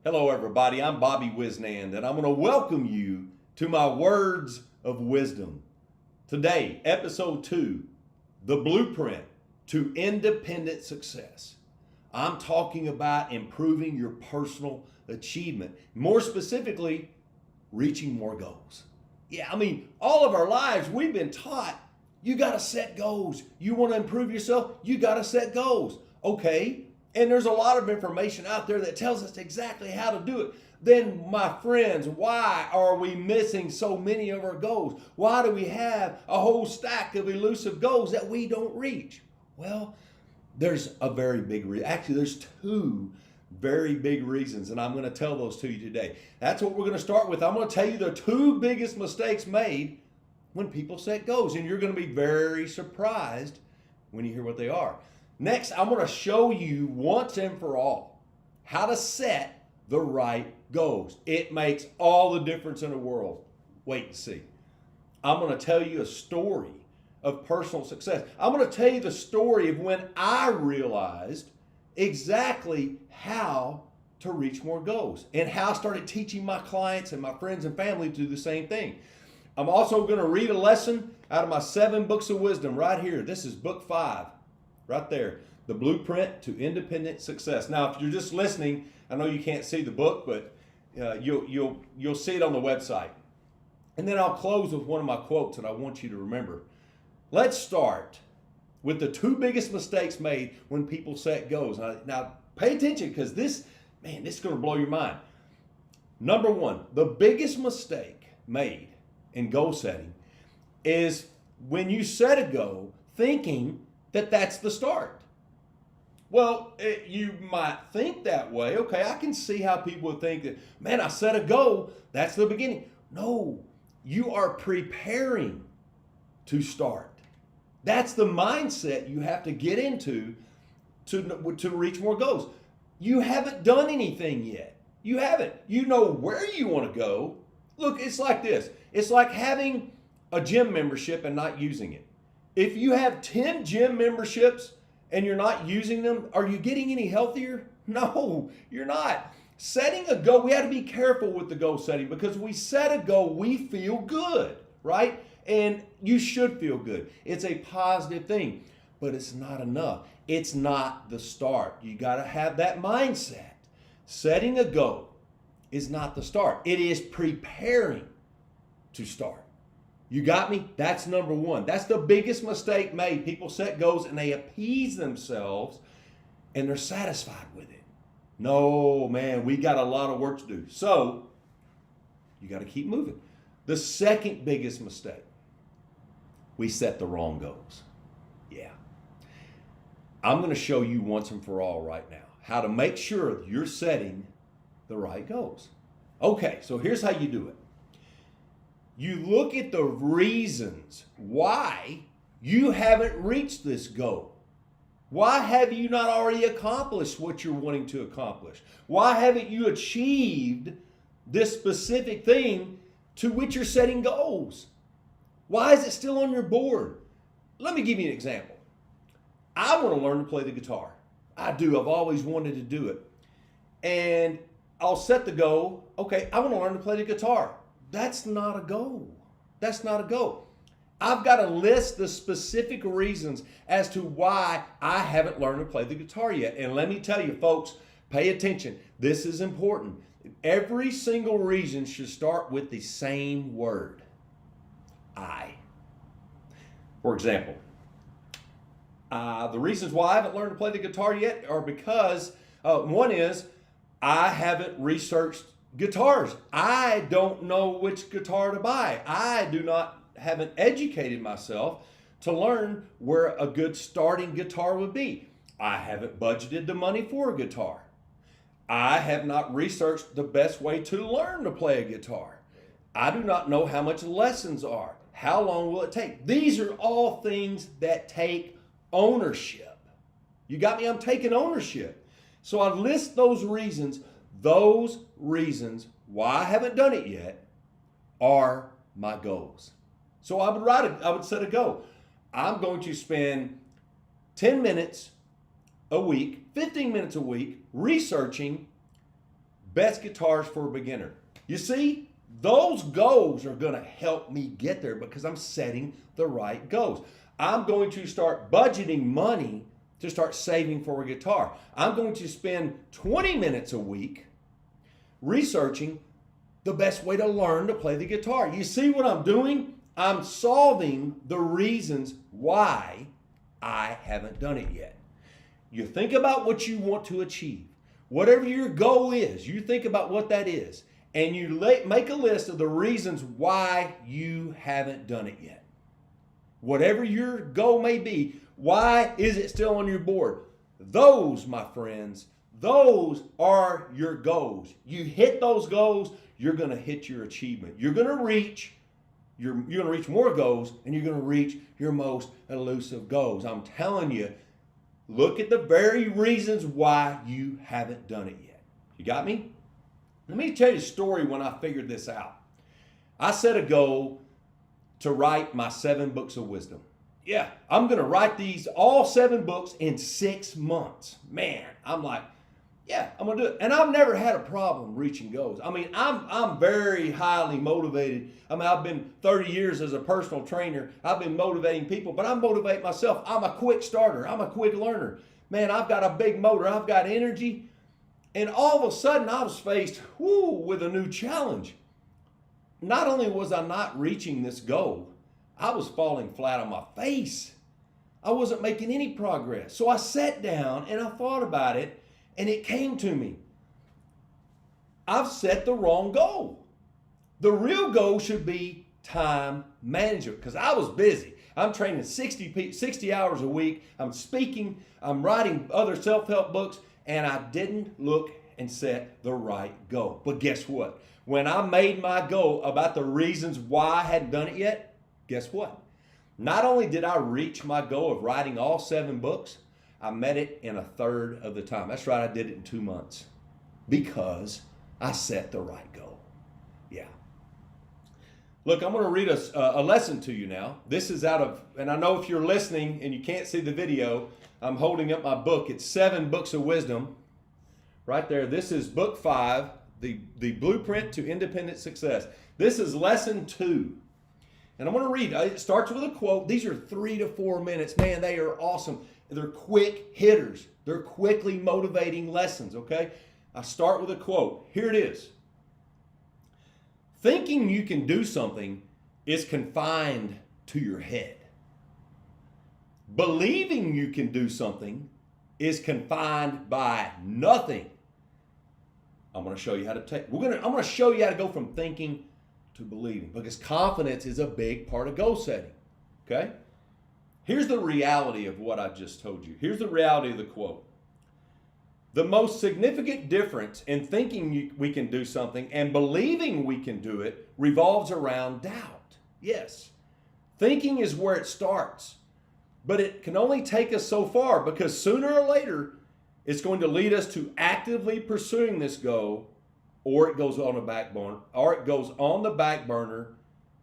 Hello, everybody. I'm Bobby Wisnand, and I'm going to welcome you to my words of wisdom. Today, episode 2, the blueprint to independent success. I'm talking about improving your personal achievement, more specifically, reaching more goals. Yeah, all of our lives, we've been taught you got to set goals. You want to improve yourself, you got to set goals. Okay. And there's a lot of information out there that tells us exactly how to do it. Then, my friends, why are we missing so many of our goals? Why do we have a whole stack of elusive goals that we don't reach? Well, there's a very big reason. Actually, there's two very big reasons, and I'm going to tell those to you today. That's what we're going to start with. I'm going to tell you the two biggest mistakes made when people set goals, and you're going to be very surprised when you hear what they are. Next, I'm going to show you once and for all how to set the right goals. It makes all the difference in the world. Wait and see. I'm going to tell you a story of personal success. I'm going to tell you the story of when I realized exactly how to reach more goals and how I started teaching my clients and my friends and family to do the same thing. I'm also going to read a lesson out of my 7 books of wisdom right here. This is book 5. Right there, the blueprint to independent success. Now, if you're just listening, I know you can't see the book, but you'll see it on the website. And then I'll close with one of my quotes that I want you to remember. Let's start with the 2 biggest mistakes made when people set goals. Now pay attention, because this is going to blow your mind. Number 1, the biggest mistake made in goal setting is when you set a goal thinking that's the start. Well, you might think that way. Okay, I can see how people would think that, man, I set a goal, that's the beginning. No, you are preparing to start. That's the mindset you have to get into to reach more goals. You haven't done anything yet. You haven't. You know where you want to go. Look, it's like this. It's like having a gym membership and not using it. If you have 10 gym memberships and you're not using them, are you getting any healthier? No, you're not. Setting a goal, we have to be careful with the goal setting, because we set a goal, we feel good, right? And you should feel good. It's a positive thing, but it's not enough. It's not the start. You got to have that mindset. Setting a goal is not the start. It is preparing to start. You got me? That's number 1. That's the biggest mistake made. People set goals and they appease themselves and they're satisfied with it. No, man, we got a lot of work to do. So you got to keep moving. The second biggest mistake, we set the wrong goals. Yeah. I'm going to show you once and for all right now how to make sure you're setting the right goals. Okay, so here's how you do it. You look at the reasons why you haven't reached this goal. Why have you not already accomplished what you're wanting to accomplish? Why haven't you achieved this specific thing to which you're setting goals? Why is it still on your board? Let me give you an example. I want to learn to play the guitar. I do. I've always wanted to do it. And I'll set the goal. Okay, I want to learn to play the guitar. That's not a goal. That's not a goal. I've got to list the specific reasons as to why I haven't learned to play the guitar yet. And let me tell you, folks, pay attention. This is important. Every single reason should start with the same word. I. For example, the reasons why I haven't learned to play the guitar yet are because one is I haven't researched guitars. I don't know which guitar to buy. Haven't educated myself to learn where a good starting guitar would be. I haven't budgeted the money for a guitar. I have not researched the best way to learn to play a guitar. I do not know how much lessons are. How long will it take? These are all things that take ownership. You got me? I'm taking ownership. So I list those reasons. Those reasons why I haven't done it yet are my goals. So I would set a goal. I'm going to spend 10 minutes a week, 15 minutes a week researching best guitars for a beginner. You see, those goals are going to help me get there because I'm setting the right goals. I'm going to start budgeting money to start saving for a guitar. I'm going to spend 20 minutes a week researching the best way to learn to play the guitar. You see what I'm doing? I'm solving the reasons why I haven't done it yet. You think about what you want to achieve. Whatever your goal is, you think about what that is, and you make a list of the reasons why you haven't done it yet. Whatever your goal may be, why is it still on your board? Those, my friends, those are your goals. You hit those goals, you're going to hit your achievement. You're going to reach more goals, and you're going to reach your most elusive goals. I'm telling you, look at the very reasons why you haven't done it yet. You got me? Let me tell you a story when I figured this out. I set a goal to write my 7 books of wisdom. Yeah, I'm going to write all 7 books in 6 months. Man, I'm like, yeah, I'm going to do it. And I've never had a problem reaching goals. I mean, I'm very highly motivated. I mean, I've been 30 years as a personal trainer. I've been motivating people, but I motivate myself. I'm a quick starter. I'm a quick learner. Man, I've got a big motor. I've got energy. And all of a sudden, I was faced with a new challenge. Not only was I not reaching this goal, I was falling flat on my face. I wasn't making any progress. So I sat down and I thought about it. And it came to me. I've set the wrong goal. The real goal should be time management because I was busy. I'm training 60 hours a week. I'm speaking. I'm writing other self-help books. And I didn't look and set the right goal. But guess what? When I made my goal about the reasons why I hadn't done it yet, guess what? Not only did I reach my goal of writing all 7 books, I met it in 1/3 of the time. That's right, I did it in 2 months because I set the right goal. Yeah. Look, I'm going to read a lesson to you now. This is out of, and I know if you're listening and you can't see the video, I'm holding up my book. It's 7 Books of Wisdom. Right there. This is book 5, the Blueprint to Independent Success. This is lesson 2. And I'm going to read. It starts with a quote. These are 3 to 4 minutes. Man, they are awesome. They're quick hitters. They're quickly motivating lessons, okay? I start with a quote. Here it is. Thinking you can do something is confined to your head. Believing you can do something is confined by nothing. I'm going to show you how to I'm going to show you how to go from thinking to believing because confidence is a big part of goal setting, okay? Here's the reality of what I just told you. Here's the reality of the quote. The most significant difference in thinking we can do something and believing we can do it revolves around doubt. Yes, thinking is where it starts, but it can only take us so far because sooner or later it's going to lead us to actively pursuing this goal, or it goes on the back burner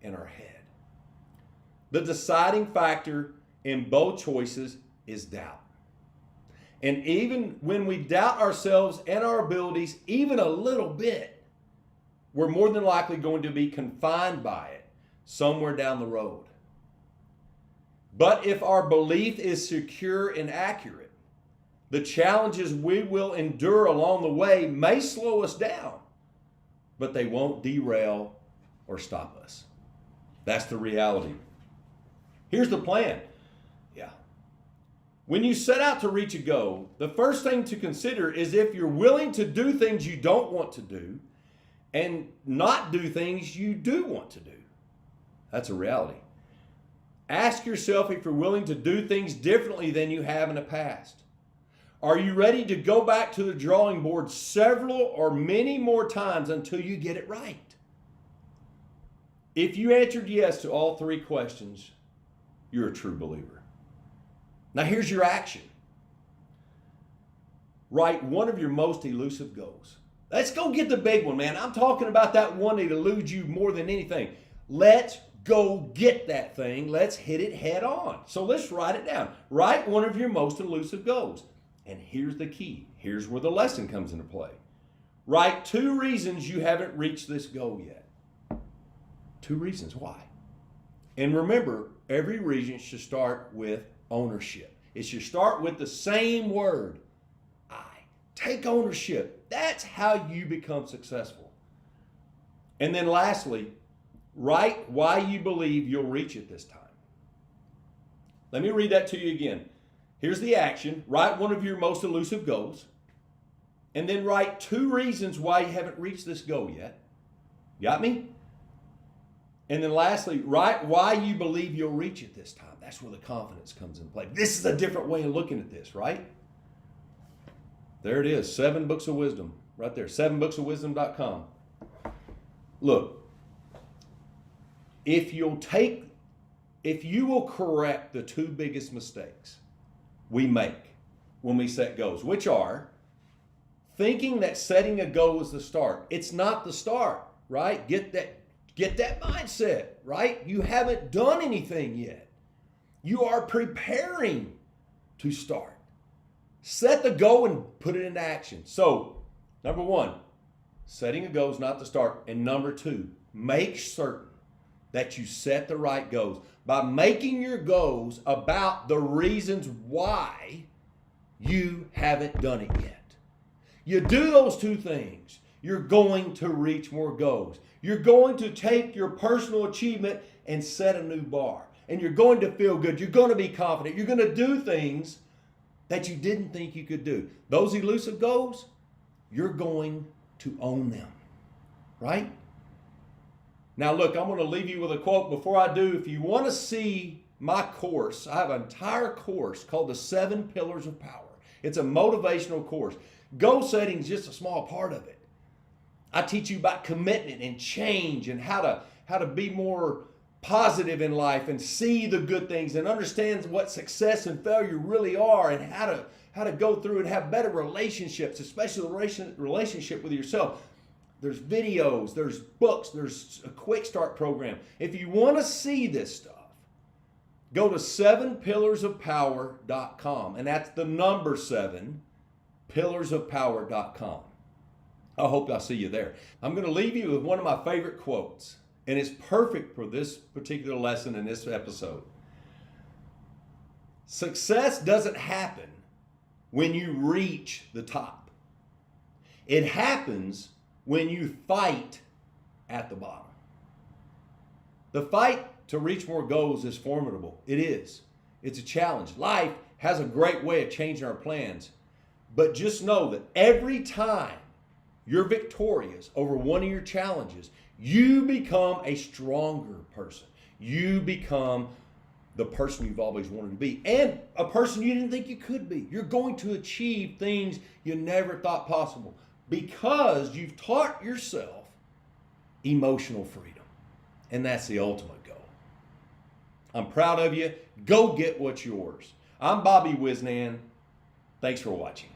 in our head. The deciding factor in both choices is doubt. And even when we doubt ourselves and our abilities even a little bit, we're more than likely going to be confined by it somewhere down the road. But if our belief is secure and accurate, the challenges we will endure along the way may slow us down, but they won't derail or stop us. That's the reality. Here's the plan. When you set out to reach a goal, the first thing to consider is if you're willing to do things you don't want to do and not do things you do want to do. That's a reality. Ask yourself if you're willing to do things differently than you have in the past. Are you ready to go back to the drawing board several or many more times until you get it right? If you answered yes to all 3 questions, you're a true believer. Now here's your action. Write one of your most elusive goals. Let's go get the big one, man. I'm talking about that one that eludes you more than anything. Let's go get that thing. Let's hit it head on. So let's write it down. Write one of your most elusive goals. And here's the key. Here's where the lesson comes into play. Write 2 reasons you haven't reached this goal yet. 2 reasons why. And remember, every reason should start with ownership. It should start with the same word, I. Take ownership. That's how you become successful. And then lastly, write why you believe you'll reach it this time. Let me read that to you again. Here's the action. Write one of your most elusive goals. And then write 2 reasons why you haven't reached this goal yet. Got me? And then lastly, write why you believe you'll reach it this time. That's where the confidence comes in play. This is a different way of looking at this, right? There it is, 7 books of wisdom, right there, 7booksofwisdom.com. Look, if you will correct the 2 biggest mistakes we make when we set goals, which are thinking that setting a goal is the start. It's not the start, right? Get that mindset, right? You haven't done anything yet. You are preparing to start. Set the goal and put it into action. So, number 1, setting a goal is not the start. And number 2, make certain that you set the right goals. By making your goals about the reasons why you haven't done it yet. You do those 2 things, you're going to reach more goals. You're going to take your personal achievement and set a new bar. And you're going to feel good. You're going to be confident. You're going to do things that you didn't think you could do. Those elusive goals, you're going to own them, right? Now look, I'm going to leave you with a quote. Before I do, if you want to see my course, I have an entire course called the 7 Pillars of Power. It's a motivational course. Goal setting is just a small part of it. I teach you about commitment and change and how to be more positive in life and see the good things and understand what success and failure really are and how to go through and have better relationships, especially the relationship with yourself. There's videos, there's books, there's a quick start program. If you want to see this stuff, go to 7pillarsofpower.com, and that's the number 7, pillarsofpower.com. I hope I'll see you there. I'm going to leave you with one of my favorite quotes, and it's perfect for this particular lesson in this episode. Success doesn't happen when you reach the top. It happens when you fight at the bottom. The fight to reach more goals is formidable. It is. It's a challenge. Life has a great way of changing our plans. But just know that every time you're victorious over one of your challenges, you become a stronger person. You become the person you've always wanted to be and a person you didn't think you could be. You're going to achieve things you never thought possible because you've taught yourself emotional freedom. And that's the ultimate goal. I'm proud of you. Go get what's yours. I'm Bobby Wisnan. Thanks for watching.